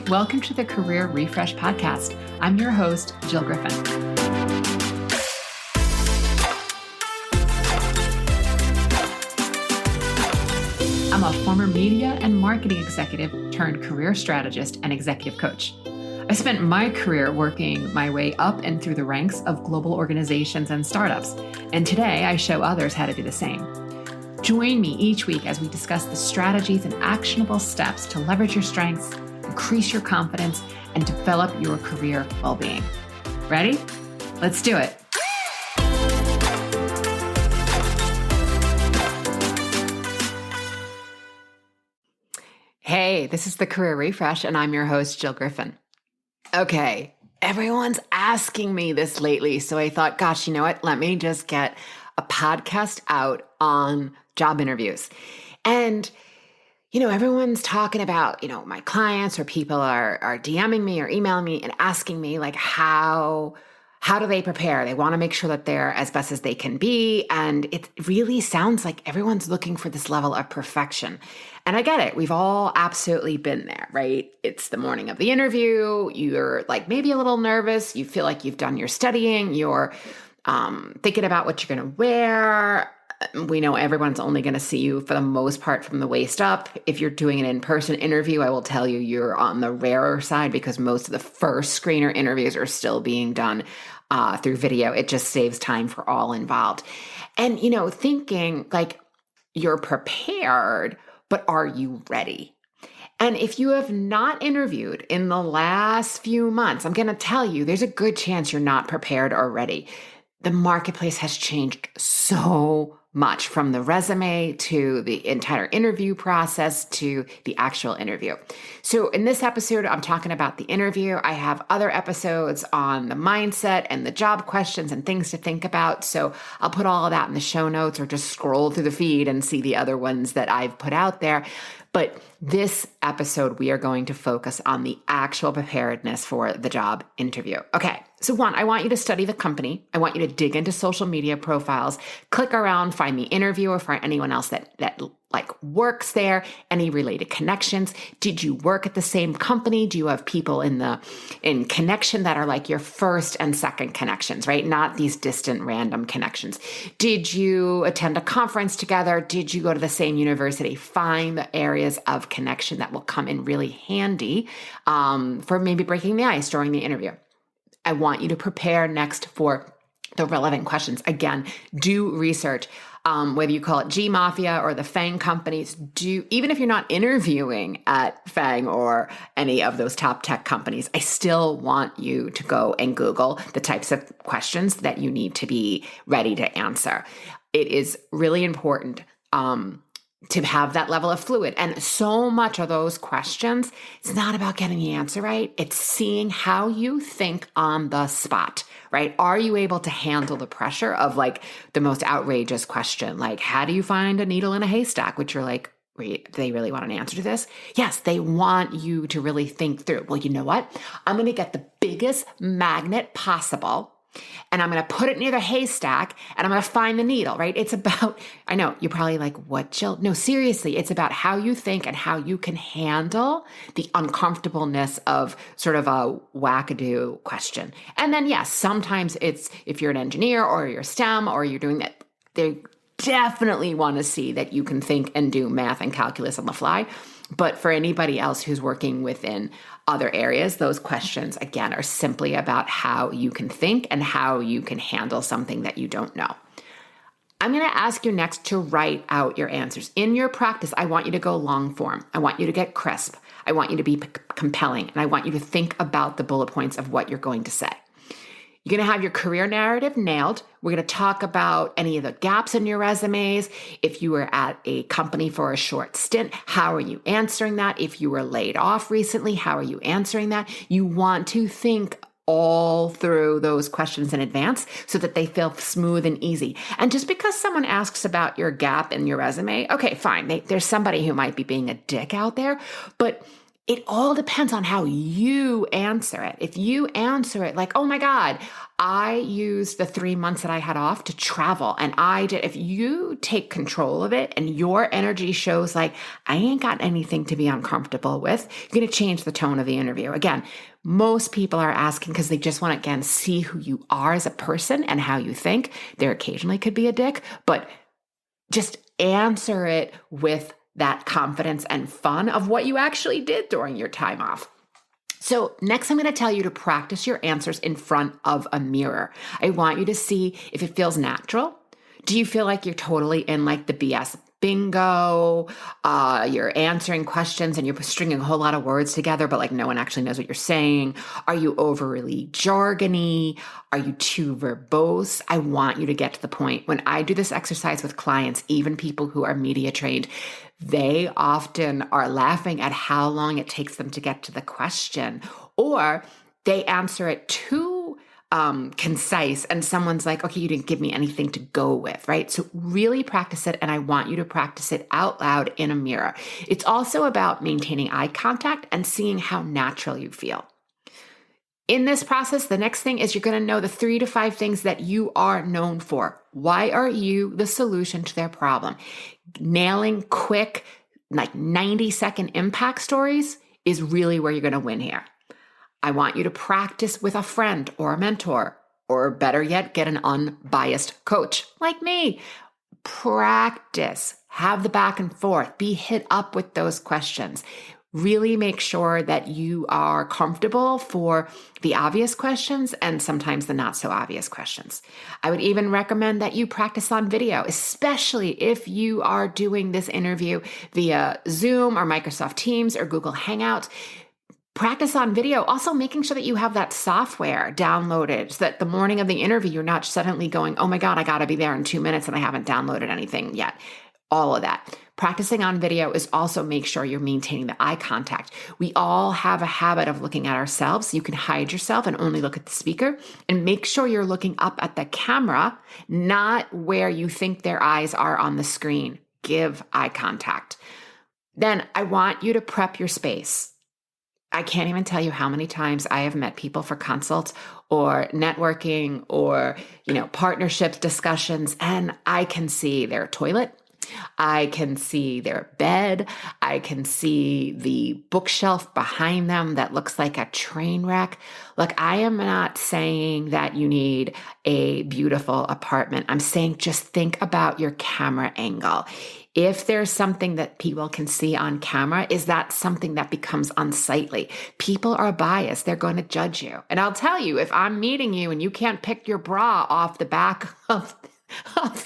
Welcome to the Career Refresh Podcast. I'm your host, Jill Griffin. I'm a former media and marketing executive turned career strategist and executive coach. I spent my career working my way up and through the ranks of global organizations and startups, and today I show others how to do the same. Join me each week as we discuss the strategies and actionable steps to leverage your strengths, increase your confidence, and develop your career well-being. Ready? Let's do it. Hey, this is the Career Refresh, and I'm your host, Jill Griffin. Okay, everyone's asking me this lately, so I thought, gosh, you know what? Let me just get a podcast out on job interviews. And everyone's talking about, my clients or people are DMing me or emailing me and asking me like, how do they prepare? They want to make sure that they're as best as they can be. And it really sounds like everyone's looking for this level of perfection. And I get it. We've all absolutely been there, right? It's the morning of the interview. You're like maybe a little nervous. You feel like you've done your studying. You're thinking about what you're going to wear. We know everyone's only going to see you for the most part from the waist up. If you're doing an in-person interview, I will tell you you're on the rarer side because most of the first screener interviews are still being done through video. It just saves time for all involved. And, thinking like you're prepared, but are you ready? And if you have not interviewed in the last few months, I'm going to tell you there's a good chance you're not prepared or ready. The marketplace has changed so much from the resume to the entire interview process to the actual interview. So in this episode, I'm talking about the interview. I have other episodes on the mindset and the job questions and things to think about. So I'll put all of that in the show notes or just scroll through the feed and see the other ones that I've put out there. But this episode, we are going to focus on the actual preparedness for the job interview. Okay, so one, I want you to study the company. I want you to dig into social media profiles, click around, find the interviewer, find anyone else that works there, any related connections. Did you work at the same company? Do you have people in connection that are like your first and second connections, right? Not these distant random connections. Did you attend a conference together? Did you go to the same university? Find the areas of connection that will come in really handy for maybe breaking the ice during the interview. I want you to prepare next for the relevant questions. Again, do research. Whether you call it G Mafia or the FANG companies, even if you're not interviewing at FANG or any of those top tech companies, I still want you to go and Google the types of questions that you need to be ready to answer. It is really important to have that level of fluid. And so much of those questions, it's not about getting the answer right. It's seeing how you think on the spot, right? Are you able to handle the pressure of like the most outrageous question? Like, how do you find a needle in a haystack? Which you're like, wait, do they really want an answer to this? Yes, they want you to really think through. Well, you know what? I'm going to get the biggest magnet possible and I'm going to put it near the haystack and I'm going to find the needle, right? It's about, I know you're probably like, what, Jill? No, seriously, it's about how you think and how you can handle the uncomfortableness of sort of a wackadoo question. And then, yes, sometimes it's if you're an engineer or you're STEM or you're doing that, they definitely want to see that you can think and do math and calculus on the fly. But for anybody else who's working within other areas, those questions, again, are simply about how you can think and how you can handle something that you don't know. I'm going to ask you next to write out your answers. In your practice, I want you to go long form. I want you to get crisp. I want you to be compelling. And I want you to think about the bullet points of what you're going to say. You're going to have your career narrative nailed. We're going to talk about any of the gaps in your resumes. If you were at a company for a short stint, how are you answering that? If you were laid off recently, how are you answering that? You want to think all through those questions in advance so that they feel smooth and easy. And just because someone asks about your gap in your resume, okay, fine. There's somebody who might be being a dick out there, but It all depends on how you answer it. If you answer it like, oh my God, I used the 3 months that I had off to travel and I did, if you take control of it and your energy shows like, I ain't got anything to be uncomfortable with, you're going to change the tone of the interview. Again, most people are asking because they just want to, again, see who you are as a person and how you think. There occasionally could be a dick, but just answer it with that confidence and fun of what you actually did during your time off. So next, I'm going to tell you to practice your answers in front of a mirror. I want you to see if it feels natural. Do you feel like you're totally in like the BS bingo? You're answering questions and you're stringing a whole lot of words together, but like no one actually knows what you're saying. Are you overly jargony? Are you too verbose? I want you to get to the point. When I do this exercise with clients, even people who are media trained, they often are laughing at how long it takes them to get to the question, or they answer it too concise and someone's like, okay, you didn't give me anything to go with, right? So really practice it. And I want you to practice it out loud in a mirror. It's also about maintaining eye contact and seeing how natural you feel. In this process, the next thing is you're going to know the 3 to 5 things that you are known for. Why are you the solution to their problem? Nailing quick, like 90-second impact stories is really where you're going to win here. I want you to practice with a friend or a mentor, or better yet, get an unbiased coach like me. Practice, have the back and forth, be hit up with those questions. Really make sure that you are comfortable for the obvious questions and sometimes the not so obvious questions. I would even recommend that you practice on video, especially if you are doing this interview via Zoom or Microsoft Teams or Google Hangouts. Practice on video, also making sure that you have that software downloaded so that the morning of the interview, you're not suddenly going, oh my God, I got to be there in 2 minutes and I haven't downloaded anything yet. All of that. Practicing on video is also make sure you're maintaining the eye contact. We all have a habit of looking at ourselves. You can hide yourself and only look at the speaker, and make sure you're looking up at the camera, not where you think their eyes are on the screen. Give eye contact. Then I want you to prep your space. I can't even tell you how many times I have met people for consults or networking or, partnerships discussions, and I can see their toilet. I can see their bed. I can see the bookshelf behind them that looks like a train wreck. Look, I am not saying that you need a beautiful apartment. I'm saying just think about your camera angle. If there's something that people can see on camera, is that something that becomes unsightly? People are biased. They're going to judge you. And I'll tell you, if I'm meeting you and you can't pick your bra off the back of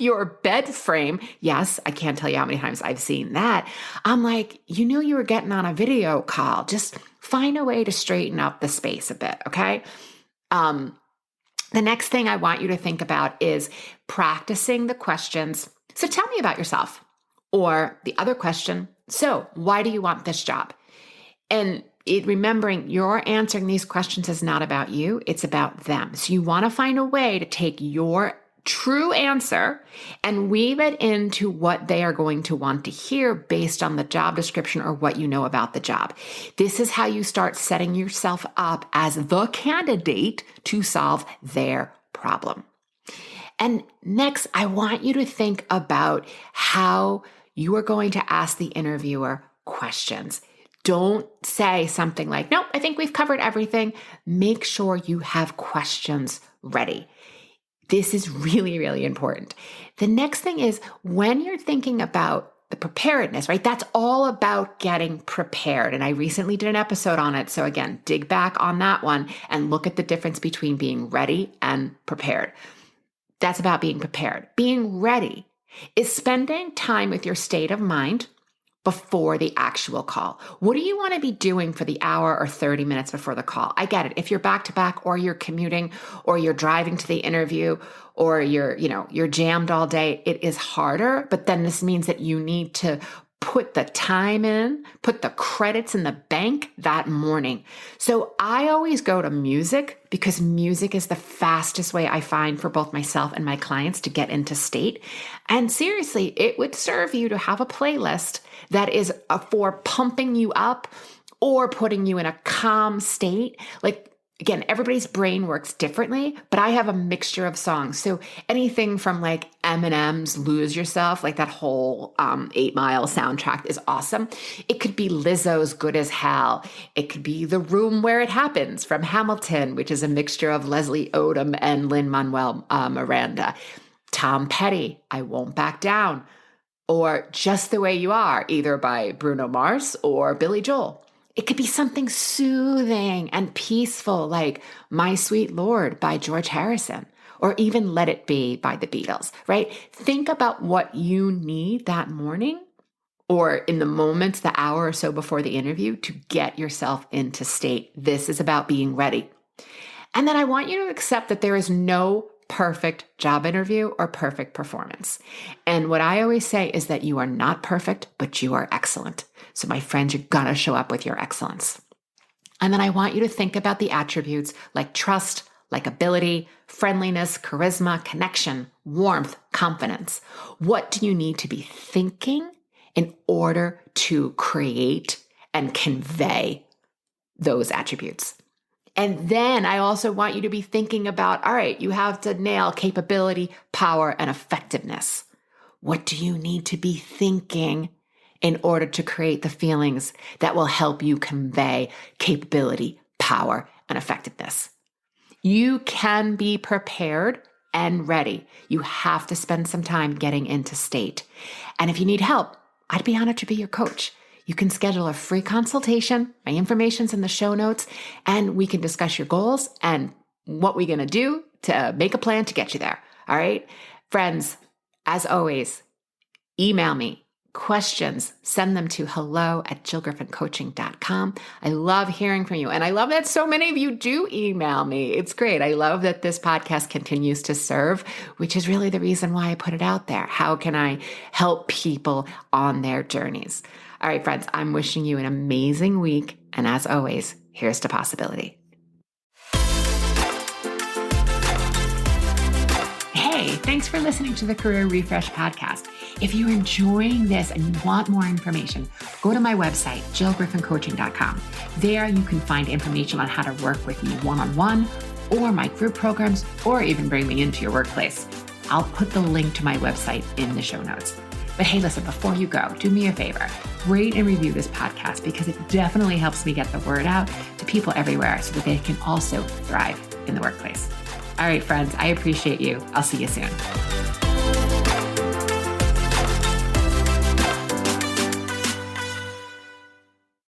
your bed frame, yes, I can't tell you how many times I've seen that. I'm like, you knew you were getting on a video call. Just find a way to straighten up the space a bit, okay? The next thing I want you to think about is practicing the questions. So tell me about yourself. Or the other question, so why do you want this job? And remembering you're answering these questions is not about you, it's about them. So you want to find a way to take your true answer and weave it into what they are going to want to hear based on the job description or what you know about the job. This is how you start setting yourself up as the candidate to solve their problem. And next, I want you to think about how you are going to ask the interviewer questions. Don't say something like, nope, I think we've covered everything. Make sure you have questions ready. This is really, really important. The next thing is when you're thinking about the preparedness, right? That's all about getting prepared. And I recently did an episode on it. So again, dig back on that one and look at the difference between being ready and prepared. That's about being prepared. Being ready is spending time with your state of mind before the actual call. What do you want to be doing for the hour or 30 minutes before the call? I get it. If you're back to back or you're commuting or you're driving to the interview or you're jammed all day, it is harder. But then this means that you need to put the time in, put the credits in the bank that morning. So I always go to music because music is the fastest way I find for both myself and my clients to get into state. And seriously, it would serve you to have a playlist that is for pumping you up or putting you in a calm state. Like, again, everybody's brain works differently, but I have a mixture of songs. So anything from like Eminem's Lose Yourself, like that whole 8 Mile soundtrack is awesome. It could be Lizzo's Good as Hell. It could be The Room Where It Happens from Hamilton, which is a mixture of Leslie Odom and Lin-Manuel Miranda. Tom Petty, I Won't Back Down. Or Just the Way You Are, either by Bruno Mars or Billy Joel. It could be something soothing and peaceful like My Sweet Lord by George Harrison, or even Let It Be by the Beatles, right? Think about what you need that morning or in the moments, the hour or so before the interview to get yourself into state. This is about being ready. And then I want you to accept that there is no perfect job interview or perfect performance. And what I always say is that you are not perfect, but you are excellent. So my friends, you're gonna show up with your excellence. And then I want you to think about the attributes like trust, likability, friendliness, charisma, connection, warmth, confidence. What do you need to be thinking in order to create and convey those attributes? And then I also want you to be thinking about, all right, you have to nail capability, power, and effectiveness. What do you need to be thinking in order to create the feelings that will help you convey capability, power, and effectiveness? You can be prepared and ready. You have to spend some time getting into state. And if you need help, I'd be honored to be your coach. You can schedule a free consultation. My information's in the show notes, and we can discuss your goals and what we're going to do to make a plan to get you there. All right. Friends, as always, email me questions, send them to hello@jillgriffincoaching.com. I love hearing from you. And I love that so many of you do email me. It's great. I love that this podcast continues to serve, which is really the reason why I put it out there. How can I help people on their journeys? All right, friends, I'm wishing you an amazing week. And as always, here's to possibility. Hey, thanks for listening to the Career Refresh podcast. If you're enjoying this and you want more information, go to my website, jillgriffincoaching.com. There you can find information on how to work with me one-on-one or my group programs, or even bring me into your workplace. I'll put the link to my website in the show notes. But hey, listen, before you go, do me a favor, rate and review this podcast because it definitely helps me get the word out to people everywhere so that they can also thrive in the workplace. All right, friends, I appreciate you. I'll see you soon.